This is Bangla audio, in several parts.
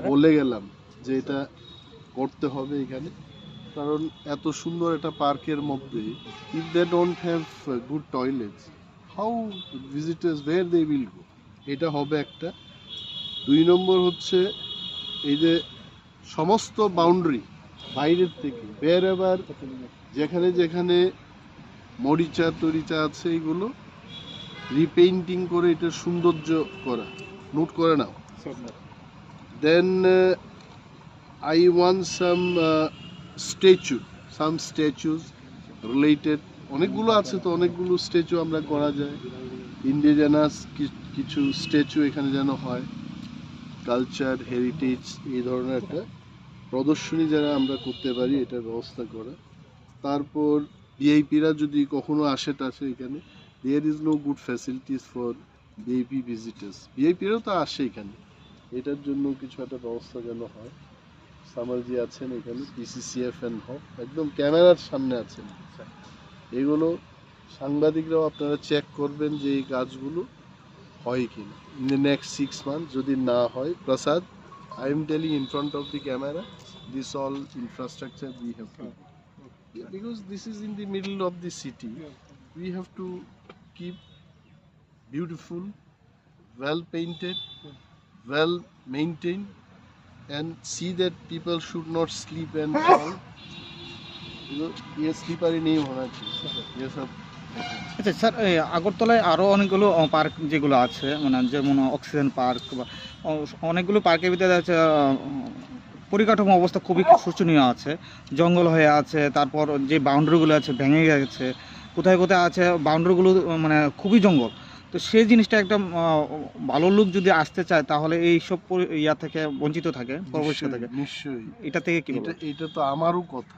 বলে গেলাম যে এটা করতে হবে এখানে, কারণ এত সুন্দর একটা পার্কের মধ্যে if they don't have good toilets, how visitors where they will go. এটা হবে একটা। 2 নম্বর হচ্ছে এই যে সমস্ত বাউন্ডারি বাইরের থেকে বের, এবার যেখানে যেখানে মরিচা তরিচা আছে এগুলো রিপেইন্টিং করে এটা সৌন্দর্য করা, নোট করে নাও। দেন I want some statues related, অনেকগুলো আছে তো, অনেকগুলো স্ট্যাচু আমরা করা যায়। ইন্ডিজেনাস কিছু স্ট্যাচু এখানে যেন হয়, কালচার হেরিটেজ এই ধরনের একটা প্রদর্শনী যারা আমরা করতে পারি এটার ব্যবস্থা করা। তারপর ভিআইপিরা যদি কখনো আসে টাসে এখানে, there is no good facilities for VIP visitors. ভিআইপিরাও তো আসে এখানে, এটার জন্য কিছু একটা ব্যবস্থা যেন হয়। সামারজি আছেন এখানে, পিসিসিএফ এন্ড হক একদম ক্যামেরার সামনে আছেন। এগুলো সাংবাদিকরাও আপনারা চেক করবেন যে এই কাজগুলো হয় কিনা ইন দ্য নেক্সট 6 মান্থ। যদি না হয়, Prasad, I am telling in front of the camera, this all infrastructure we have to, because this is in the middle of the city, we have to keep beautiful, well painted, well maintained, and see that people should not sleep and fall. ये स्लीपर ही नहीं होना चाहिए, ये सब। আচ্ছা স্যার, এই আগরতলায় আরও অনেকগুলো পার্ক যেগুলো আছে, মানে যেমন অক্সিজেন পার্ক বা অনেকগুলো পার্কের ভিতরে আছে, পরিকাঠামো অবস্থা খুবই শোচনীয় আছে, জঙ্গল হয়ে আছে, তারপর যে বাউন্ডারিগুলো আছে ভেঙে গেছে, কোথায় কোথায় আছে বাউন্ডারিগুলো মানে খুবই জঙ্গল। তো সেই জিনিসটা একটা ভালো লোক যদি আসতে চায় তাহলে এইসব ইয়া থেকে বঞ্চিত থাকে, পরবর্তী থেকে। নিশ্চয়ই এটা থেকে কি এটা তো আমারও কথা।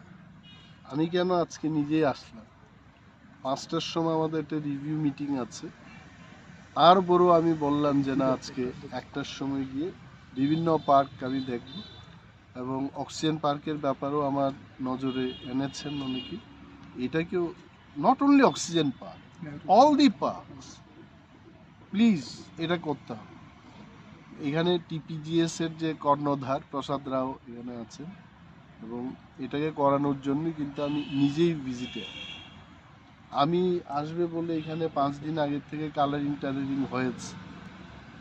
আমি কেন আজকে নিজেই আসলাম, 5টার সময় আমাদের একটা রিভিউ মিটিং আছে, তারপরও আমি বললাম যে না, আজকে 1টার সময় গিয়ে বিভিন্ন পার্ক আমি দেখব, এবং অক্সিজেন পার্কের ব্যাপারেও আমার নজরে এনেছেন অনেকে। এটাকেও not only oxygen park, all the parks, please এটা করতে হবে। এখানে টিপিজিএস এর যে কর্ণধার প্রসাদ রাও এখানে আছেন, এবং এটাকে করানোর জন্য কিন্তু আমি নিজেই ভিজিটে, আমি আসবে বলে এখানে 5 দিন আগের থেকে কালারিং টালারিং হয়েছে।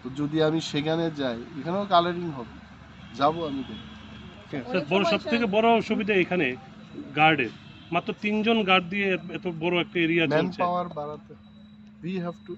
তো যদি আমি সেখানে যাই, এখানেও কালারিং হবে, যাব আমি দেখব। সব থেকে বড় সুবিধা এখানে গার্ডের, মাত্র 3 জন গার্ড দিয়ে এত বড় একটা এরিয়া ম্যান চলছে। পাওয়ার বাড়াতে, উই হ্যাভ টু